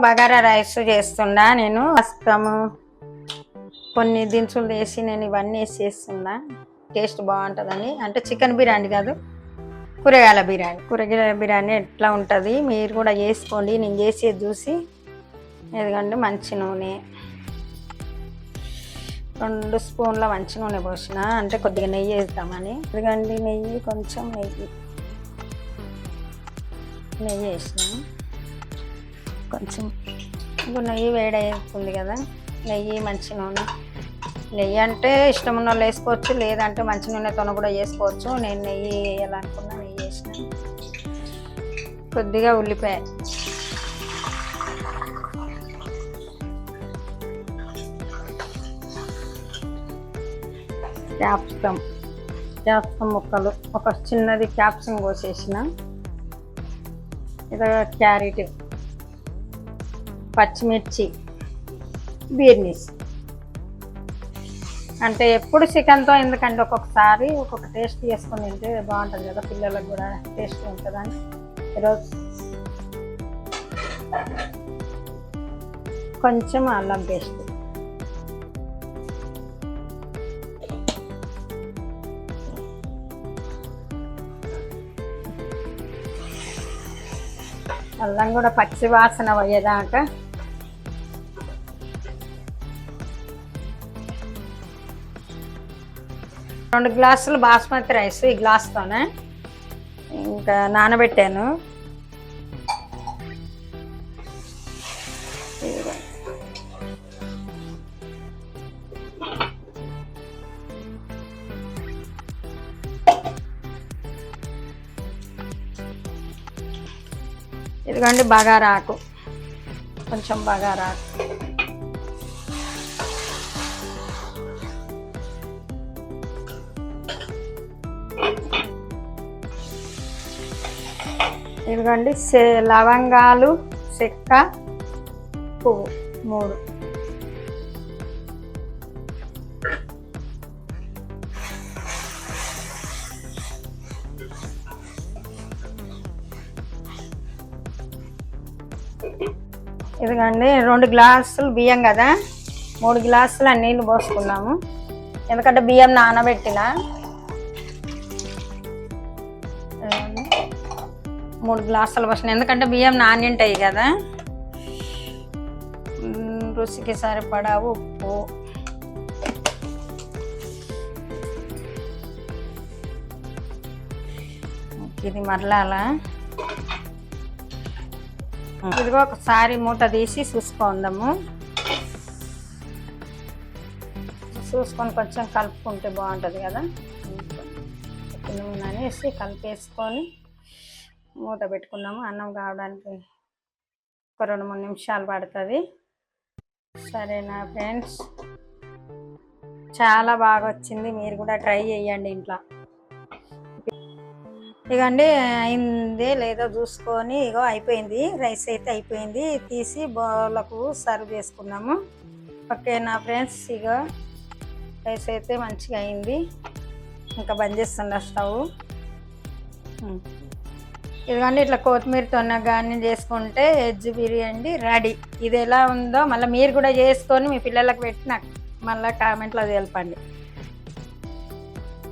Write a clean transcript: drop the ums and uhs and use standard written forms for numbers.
Bagara rice చేస్తున్నా నేను. పసుపు కొన్ని దినుసులు వేసి నేను ఇవన్నీ వేసి చేస్తున్నా. టేస్ట్ బాగుంటుందని. అంటే చికెన్ బిర్యానీ కాదు, కూరగాయల బిర్యానీ. కూరగాయల బిర్యానీ ఎట్లా ఉంటుంది మీరు కూడా చేసుకోండి. నేను చేసేది చూసి. ఎందుకంటే మంచి నూనె 2 స్పూన్ల మంచి నూనె పోసిన, అంటే కొద్దిగా నెయ్యి వేద్దామని. ఎందుకంటే నెయ్యి కొంచెం నెయ్యి వేసిన కొంచెం. ఇప్పుడు నెయ్యి వేడవుతుంది కదా, నెయ్యి మంచి నూనె. నెయ్యి అంటే ఇష్టం ఉన్న వాళ్ళు వేసుకోవచ్చు, లేదంటే మంచి నూనెతో కూడా వేసుకోవచ్చు. నేను నెయ్యి వేయాలనుకున్నా, నెయ్యి వేసిన. కొద్దిగా ఉల్లిపాయ, క్యాప్సికమ్ ముక్కలు, ఒక చిన్నది క్యాప్సికమ్ కోసేసిన. ఇది క్యారెట్, పచ్చిమిర్చి, బీర్నీస్. అంటే ఎప్పుడు చికెన్తో ఎందుకంటే ఒక్కొక్కసారి ఒక్కొక్క టేస్ట్ చేసుకొని తింటే బాగుంటుంది కదా, పిల్లలకు కూడా టేస్ట్ ఉంటుందని ఈరోజు కొంచెం అల్లం పేస్ట్, అల్లం కూడా పచ్చి వాసన పోయేదాకా రెండు గ్లాసులు బాస్మతి రైస్ ఈ గ్లాస్తోనే ఇంకా నానబెట్టాను. ఇదిగోండి బగారాకు, కొంచెం బగారాకు, ఇదిగోండి లవంగాలు, చెక్క, పువ్వు 3. ఇదిగోండి 2 గ్లాసులు బియ్యం కదా, 3 గ్లాసుల నీళ్ళు పోసుకున్నాము. ఎందుకంటే బియ్యం నానబెట్టిన. 3 గ్లాసులు పోసిన, ఎందుకంటే బియ్యం నానింటాయి కదా. రుచికి సరిపడా ఉప్పు, ఇది మరలాలా. ఇదిగో ఒకసారి మూత తీసి చూసుకుందాము. చూసుకొని కొంచెం కలుపుకుంటే బాగుంటుంది కదా. నూనె వేసి కలిపేసుకొని మూత పెట్టుకున్నాము. అన్నం కావడానికి ఒక 2-3 నిమిషాలు పడుతుంది. సరేనా ఫ్రెండ్స్, చాలా బాగా వచ్చింది. మీరు కూడా ట్రై చేయండి ఇంట్లో. ఇగండి అయిందే లేదో చూసుకొని, ఇగో అయిపోయింది. రైస్ అయితే అయిపోయింది. తీసి బౌలకు సర్వ్ చేసుకున్నాము. ఓకేనా ఫ్రెండ్స్, ఇగో రైస్ అయితే మంచిగా అయింది. ఇంకా బంద్ చేస్తుండ స్టవ్. ఇదిగోండి ఇట్లా కొత్తిమీరతో కానీ చేసుకుంటే వెజ్ బిర్యానీ రెడీ. ఇది ఎలా ఉందో మళ్ళీ మీరు కూడా చేసుకొని మీ పిల్లలకు పెట్టి నాకు మళ్ళీ కామెంట్లో తెలపండి.